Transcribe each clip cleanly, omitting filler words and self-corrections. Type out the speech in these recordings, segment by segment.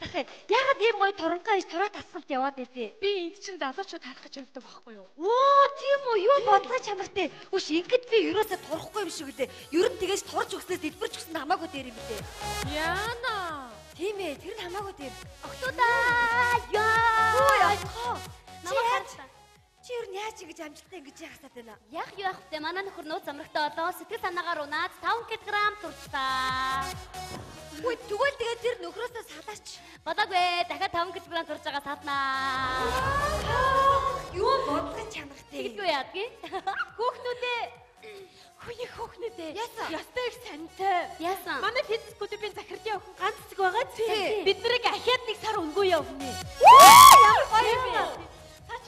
дахиад яагаад ийм гоё турангаа иш тураа тасгалт яваад байдээ? Би энд чинь залуучууд харах гэж явдаг байхгүй юу? Оо тийм үү юу бодлоо чанартай. Үш ингэд би ерөөсө турахгүй юм шиг үлээ. Ер нь тэгээс турж өгснээс дэлбэрч өгсөн хамаагүй дээр юм билээ. Яана. Тийм ээ тэр нь хамаагүй дээр. Октодаа яа. Ой яах. Намайг харж. Чи ер нь яаж ингэж амжилттай ингэж яхасаад байна? Яах юу ах вэ? Манай нөхөр нууц амрагтай болоо сэтгэл санаагаар унаад 5 кг турчлаа. Үгүй тэгвэл тэгээд тэр нөхрөөсөө салаач. Бодоогүй дахиад 5 кг турж байгаа саатнаа. Юу бодлоо чанартай. Тэгдгүй яадгийг? Хүүхнүүдээ Хүний хүүхнүүдээ ястай их сантай. Яасан? Манай физик клубын захирал охин ганц цэг байгаа чи. Бид нарыг ахиад нэг сар өнгөө явна. Ямар гоё юм.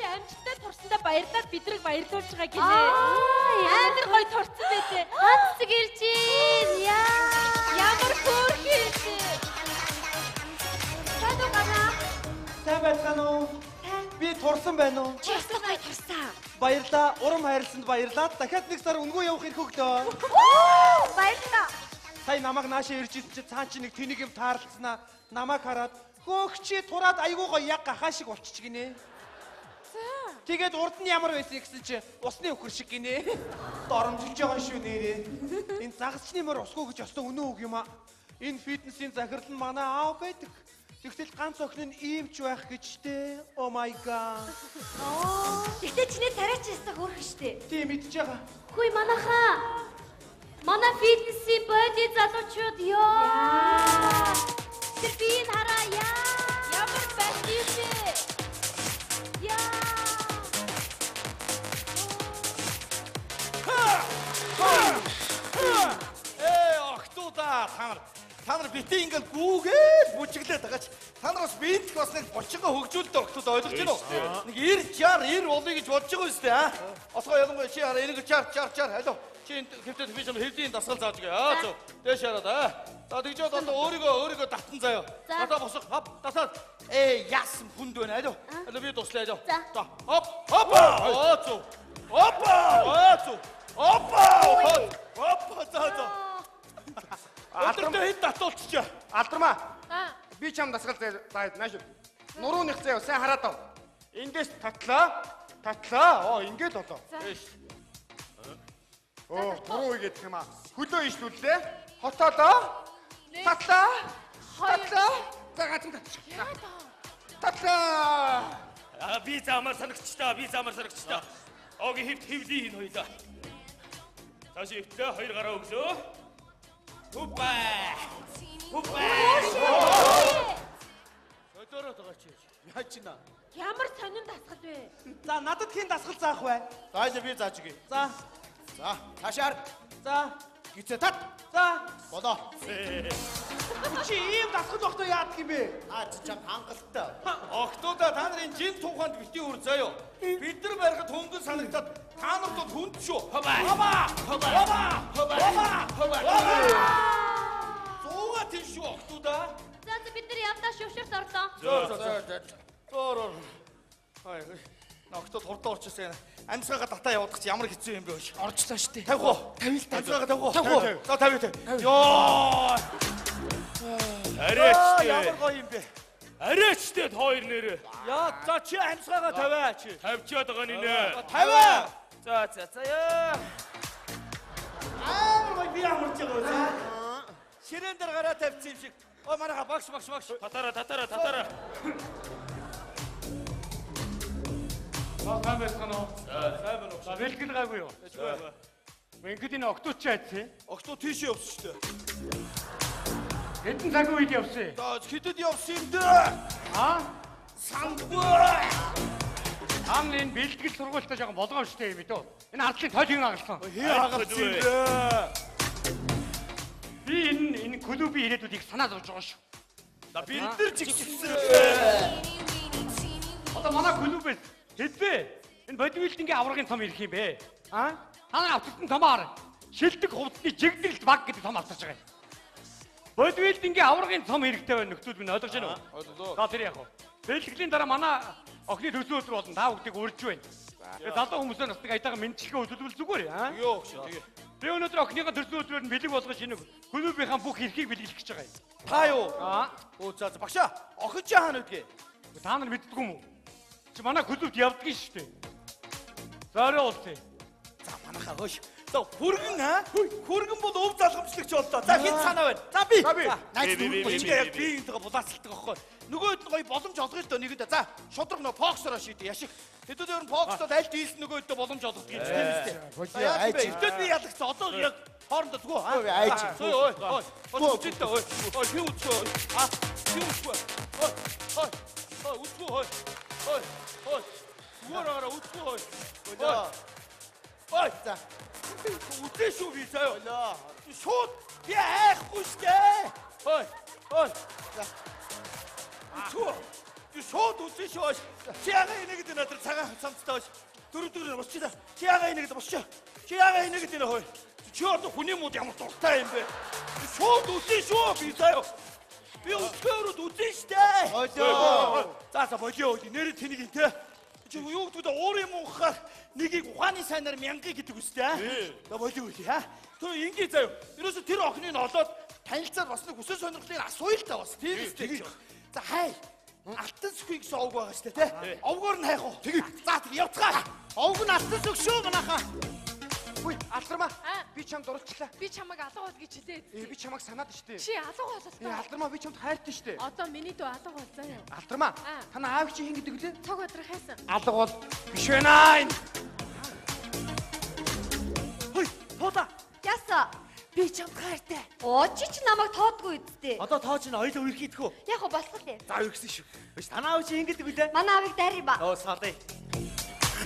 Чи амжилттай турсандаа баярлаад бидрийг баярлуулж байгаа гинэ. Амар гоё турсан байлээ. Ганц цэг ирж ийн. Ямар хөөрхөн юм. Сайн уу гана? Сайн байцгаана уу? Би турсан байна уу? Чи ястаа гоё турсан. Баярлаа. Урам хайрлсанд баярлаа. Дахиад нэг сар өнгөө явах хэрэг өглөө. Баярлаа. Сая намайг наашаа ирж ирсэн чи цаан чи нэг тэнийг юм таарлцснаа намайг хараад хөөх чи тураад айгуу гоё яг гахаа шиг болчих гинэ. Тэгээд урд нь ямар байсан гэсэн чи усны өхөр шиг гинэ. Доромжиж байгаа шүү нэрээ. Энэ загасчны мөр усгүй гэж өстө өнөө үг юм а. Энэ фитнесийн захирал нь манай аав байдаг. Тэгтэл ганц охин нь иймч байх гэж дээ. Oh my god. Тэгтээ чиний царай чи ястаа хөөрхөн штэ. Тийм мэдж байгаа. Хүй манайхаа. Манай фитнесийн боди залуучууд ёо. Тэр би хараа яа. Ямар байна вэ? Яа. Октода та нар бити ингээл гүүгээл бүжиглээд байгаа ч та нараас бинт бас нэг булчингаа хөгжүүлдэг октод ойлгож байна уу? Нэг 90 болъё гэж бодож байгаа юм шүү дээ аа. Осгоо ялангуяа чи хараа энийг 60 алуу. Чи энэ хэвтээд би чам хэвлийн дасгал зааж гээ. Аа зөв. Дээш хараад аа. За тэгж одоо өөрийгөө татан заяа. Одоо босго хоп дасаад яасан хүнд байна алуу. Алуу би туслаа алуу. За хоп аа зөв. Аа зөв. За. Алдартай хэд татуулчихъя. Алдармаа. Би чам дасгал заяад нааш. Нурууных заяа сайн хараад ав. Эндээс татлаа. Оо ингээд болоо. Оо туруу игээд юм аа. Хөлөө ижлүүллээ. Хотоодоо. Татлаа. За гацсан татлаа. Би замаар санагчтаа. Огийн хөвлийн энэ хоёлаа. Цааш хөвтлээ 2 гараа өглөө. Хупаа. Өдөрөө байгаа чи. Яачна. Ямар сонин дасгал вэ? За надад хин дасгал заах бай. За би зааж гээ. За Таашаар. за Гицээ тат. за Болоо. чи ийм дасгал багтаа яадаг юм бэ? Чам хангалттай. Октода та нарын жин тухайд бити үр заяо. Бид нар барихад хөнгөн санагтаад та нарт бол хүнд шүү. Хобаа. Зууга тийм шүү октода. За бид нар явдаа шөвшөрт орлоо. Зөөр. Хай. Октод хурдан орчихсан. Амьсгаагаа татаа явуудах чи ямар хэцүү юм бэ ш. Орчлоо штэ. 50 уу? 50 л Амьсгаагаа 50 уу? 50. За 50. Йоо. Арээч Ямар гоё юм бэ? Арээчтэй хоёр нэрээ. Яа за чи амьсгаагаа тавиа чи. 50 байгаа нэ. 50. За яа. Амар гоё би амарч байгаа. Ширээн дээр гараа тавьчих юм шиг. Ой манайха багш. Татара. Сайн байна уу? Сайн байна уу? За бэлтгэл гайгүй юу? Ингээд энэ октод ч айдсан. Октоо тийш явсан шүү дээ. Хэдэн цаг үед явсан? За хэдэд явсан юм дээ? Санггүй. Ам энэ бэлтгэл сургуультай жоохон болгоомжтой юм дөө. Энэ ардлын тойлын агалсан. Хагалсан юм дээ. Би энэ клубын ирээдүйдийг санаа зовж байгаа шүү. За бид нар жигчсэн. Одоо манай клубээс хэдвэ? Энэ бодибилдингийн аврагын том ирэх юм бэ? Та нар авталтан томоор шилдэг хувцсны жигдэлт баг гэдэг том авчирч байгаа юм. Бодибилдингийн аврагын том хэрэгтэй байна нөхдөл минь ойлгож байна уу? Ойлголоо. За тэр яг уу. Бэлтгэлийн дараа манай охины төсөө өдөр болно. Та бүгдийг урьж байна. Тэгээ залуу хүмүүсээ насдаг аятайгаа мэдчилгээ хөдөлгөл зүгээр. Йоо. Би өнөөдөр охиныхаа төрсөн өдрөөр нь бэлэг болгож шинэ клубийнхаа бүх эрхийг бэлгэлэх гэж байгаа юм. Та юу? Оо за багшаа. Охин чи хаана үдгээ? Та нар мэддэг юм уу? Чи манай клубт явдаг шүү дээ. Зорио уулзъя. За манайхаа хөөш. За хүргэн хүргэн бол өв залгамжлагч боллоо. За хэд санаа байна? За би. Найз яг биеийнхээ булаацалдаг аахгүй. Нөгөөд нь гоё боломж олгоё л доо нэгэндээ. За шудраг нөө фоксороо шийдэ яшиг. Хэдүүлээр нь фоксод аль дийлс нөгөөдөө боломж олгох гэж тийм үстэй. Айч. Эвдэл би ялагч одоо яг хоорондоо зүгөө. Айч. Ой. Өчтөө ой. Ой би үчөө. Би үчөө. Ой үчөө. Ой. Зүгээрээ үчөө. Ой. За. Үтэй шүү би заяа. Шууд би айхгүй штэ. Ой. За. Үчөө. Би шууд үтэй шүү. Чи яга инегэд надад цагаан цамцтай бач. Дөрөв босчоо. Чи яга инегэд босчоо. Чи яга инегэд нэ хой. Чи одоо хүний мод ямар дуртай юм бэ? Шууд үтэй шүү би заяа. Би өчгөрөд үтэй штэ. За болио. Нэр тэнийг ин тэ. Чи юу гэдэг уурын мунхаар нэгийг ухааны сайнаар мянгыг гэдэг үстэй. За болио үгүй хаа. Тэр ингээ заяа. Ерөөсө тэр охиныг олоод танилцаад бас нэг хүсэл сонирхлыг асууя л та бас. Тийм үстэй. За хай. Алтан сүхий гэсэн овг байгаа шүү дээ, тий? Овгоор нь хайх уу? Тэгээ. За тэг явцгаа. Овг нь алтан сүх шүү манайхаа. Үгүй, Алдармаа. Би чамд дурлцлаа. Би чамайг алга бол гэж хэлээд. Би чамайг санаад штэ. Чи алга бололтой. Алдармаа би чамд хайртай штэ. Одоо миний дүү алга бол заяа. Алдармаа. Танаа аав чи хин гэдэг үлээ? Цаг өдрө хайсан. Алга бол биш байна. Хөөе, тоода. Яса. Би чамд хайртай. Оо чи намайг тоодгүй үсттэй. Одоо тоо чинь ойлоо үрхийдэх үү? Яг уу болох юм. За үргэсэн шүү. Биш танаа аав чи хин гэдэг үлээ? Манай аавыг дайрыг ба. Оо салаа.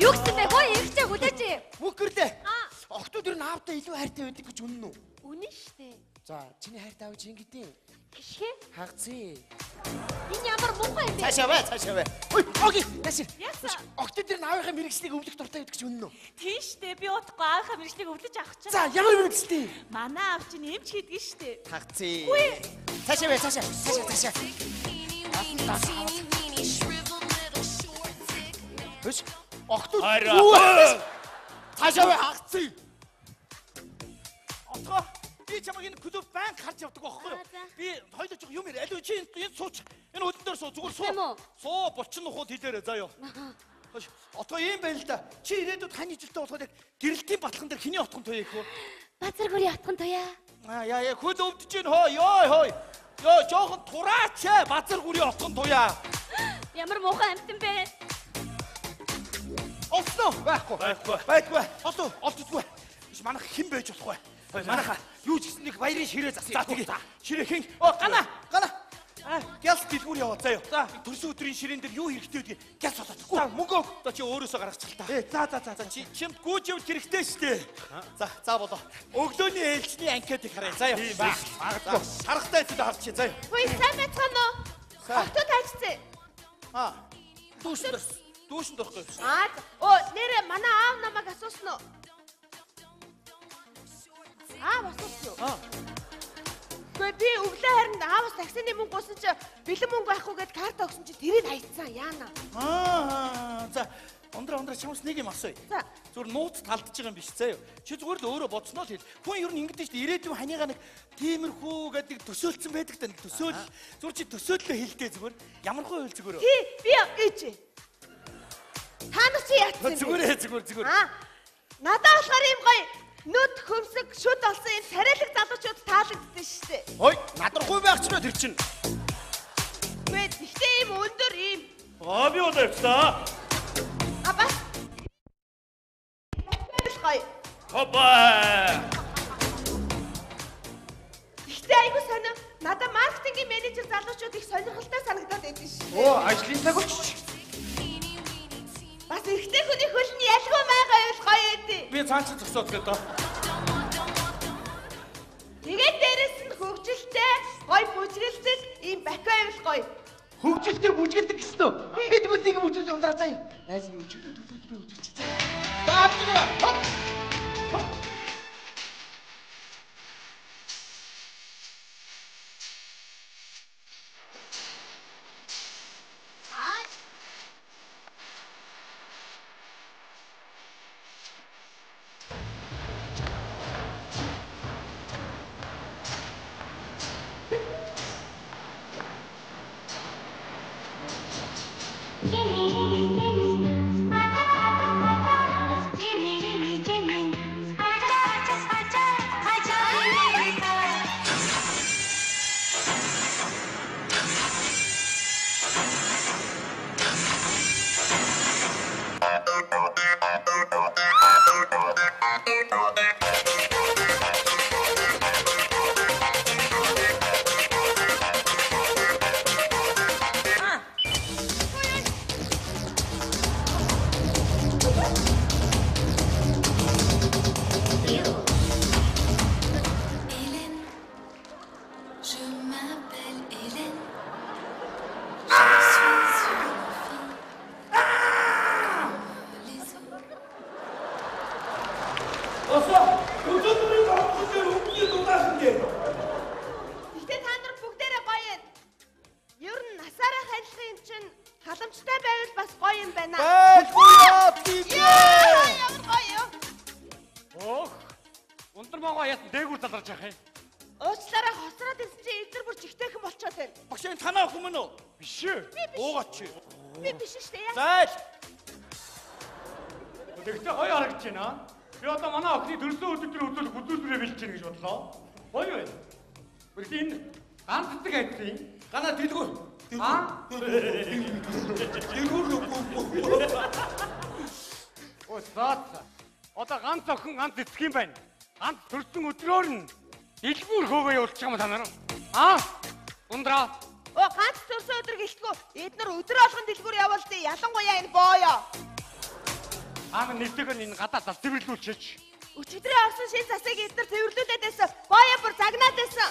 Юу гэсэн бэ? Хөөе ихчээ хүлээж. Мөкөрлөө. Охтууд ер нь аавтай илүү хайртай байдаг гэж үнэн үү? Үнэн штэ. За, чиний хайртай аав чи хин гэдэг юм? Гişхэ? Хагцээ. Энэ ямар муухай юм бэ? Цаашаа бай. Ой, оги, яшир. Яса. Охтууд ер нь аавынхаа мэрэгчлийг өвлөх дуртай байдаг гэж үнэн үү? Тийм штэ. Би утгагүй аахаа мэрэгчлийг өвлөж авах чинь. За, ямар мэрэгчлээ? Манай аав чинь эмч хийдэг штэ. Хагцээ. Цаашаа бай, цаашаа. Хөш, охтууд. Цаашаа бай, хагцээ. Отго. Би чамайг энэ клуб банк харж явдаг байхгүй юу? Би хоёул жоо юм ярь. Алуу чи энэ сууч. Энэ хөдөлдөр суу зүгээр суу. Суу булчин нухууд хэлээрэй заяа. Отго юм байл л да. Чи ирээдүйд хань жилтэй болоход яг гэрэлтийн батлан дээр хэний отхон туяа их вэ? Базар гүрийн отхон туяа. Яа хөл өвдөж гин хоо. Йоо. Йоо жоохон тураач базар гүрийн отхон туяа. Ямар муухай амтан бэ? Олсноо байхгүй. Олддгүй. Биш манайх хэн байж болох вэ? Манайха юу ч гэсэн нэг баярын ширээ засаа. За тэгээ. Ширээ хэн? Гана. Гялс дэлгүүр яваа заяа. За төрсөн өдрийн ширээн дээр юу хэрэгтэй вэ? Гялс болоохгүй. За мөнгө өг. За чи өөрөөсөө гаргачих та. За чи чимд гүйж явж хэрэгтэй шүү дээ. За болоо. Өглөөний ээлжний анкетыг харъя. Заяа. Магадгүй. Харахтай зүйл харч заяа. Хөөе сайн байцгаана уу? Охтууд хайцсан. Дүүшин дөрөхгүй. Нэрээ манай аав намайг асуусан уу? Асуусан. Гэхдээ би өглөө харин аавас таксины мөнгө гуйсан чи бэлэн мөнгө байхгүй гэд карта өгсөн чи тэрийг хайцсан яана. За ундраа чамс нэг юм асууя. Зүгээр нууц талдж байгаа юм биш заяа. Чи зүгээр л өөрөө бодсноо л хэл. Хүн ер нь ингэдэж шүү дээ. Ирээдүйн ханигаа нэг тиймэрхүү гэдэг төсөөлцсөн байдаг та нэг төсөөл. Зүгээр чи төсөөллөө хэлдэ зүгээр. Ямар хөө хэл зүгээр. Тий би гэж. Та нар чи яатсан юм? Зүгээр. Надаа болохоор юм гоё нүд хөмсөг шүд болсон энэ царайлаг залуучууд таалагдсан шүү дээ. Хой, надрахгүй байх ч нэ тэр чинь. Үгүй, тэгтээ ийм өндөр ийм. Би удаа явцгаа. Бас. Гоё. Хопа. Тэгтээ айгу сонио. Надаа маркетингийн менежер залуучууд их сонирхолтой санагдаад байдаг шүү. Ажлын цаг болчих. Бас ихтэй хүний хөл нь ялгүй байгаа юм гоё ээ. Би цааш зогсоод гэдэг. Тэгээд дээрэс нь хөгжилтэй, гоё бүжгэлтэй ийм бакайвл гоё. Хөгжилтэй бүжгэлдэг гэсэн үү? Бид бүсийг бүжгэлж ундраа заяа. Найз нь бүжгэлдэг. байвал бас гоё юм байна. Байхгүй яа тийм. Ямар гоё юу? Ох. Ундар могоо яасан дээгүүр заларч яах юм? Уучлаарай хосроод ирсэн чи эдгээр бүр жигтэйхэн болчиход байна. Багш энэ танаа хүмүүн үү? Биш ээ. Уугач. Би биш шүү дээ. Зайл. Тэгтээ гоё харагдаж байна. Би одоо манай охины төрсөн өдөр үзүүлэх үзүүлбэрээ бэлж гэнэ гэж бодлоо. Гоё юу? Бүр энэ ганц цэцэг айдсан. Гана дэлгүүр. Аа? Дэлгүүр үгүй. Оо заац. Одоо ганц охин ганц цэцэг юм байна. Ганц төрсөн өдрөөр нь дэлгүүр хөөгөө явуулчих юм та нар. Аа? Ундраа. Оо ганц төрсөн өдөр гэлтгүү. Эднэр өдөр болгон дэлгүүр явуулдیں۔ Ялангуяа энэ бооё. Аамын нэртэйг энэ гадаа зас цэвэрлүүлчихэж. Өчигдрээ орсон шин засыг эднэр цэвэрлүүлээд байсан. Бооё бүр загнаад байсан.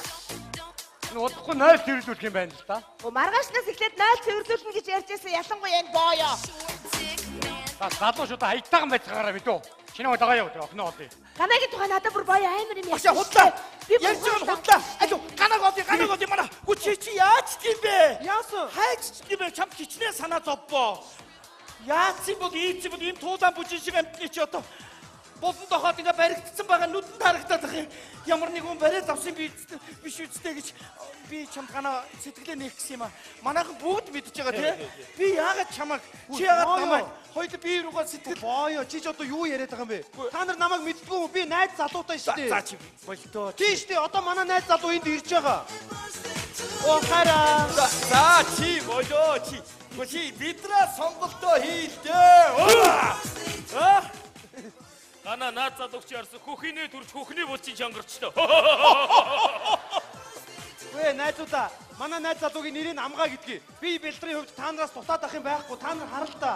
Энэ удахгүй 0 цэвэрлүүлэх юм байна л да. Оо маргаашнаас эхлээд 0 цэвэрлүүлнэ гэж ярьж байсан. Ялангуяа энэ бооё. Залуу шууд айтаахан байцгаараа мэдөө. Чиний дагаа яа өдөр охиноо олъё. Ганагийн тухай надад бүр бооё амар юм Багш худлаа. Ярьж байгаа худлаа. Айгу ганаг оди манай. Гү чи яаж тийм бэ? Яасан? Хайч тийм бэ? Чам хичнээн санаа зовбоо. Яацсан бол ийцэн бол энэ туулаан бүжин шиг амтны чи одоо болон дохоод ингээ баригдсан байгаа нүдэнд харагдаад байгаа юм. Ямар нэгэн бариад авсан би биш үстэй гэж би чамд гана сэтгэлээ нээх гэсэн юм аа. Манайхан бүгд мэдж байгаа тий. Би яагаад чамайг чи яагаад намайг хоёул би руугаа сэтгэл Бооё, чи ч одоо юу яриад байгаа юм бэ? Та нар намайг мэддгүй юм. Би найз залуутай шүү дээ. за чи болтоо. Тийм шүү дээ. Одоо манай найз залуу энд ирж байгаа. Оо хараа. За чи болоо чи. Чи бидраа сонголтоо хийлдээ. Аа. Гана наад залууч ярсан хөхийнээ төрж хөхний булчин чангарчлаа. Вэ найзуудаа, манай найз залуугийн нэрийг амгаа гэдгийг. Би бэлтрийн хувьд та нараас дутаад ах юм байхгүй. Та нар харал та.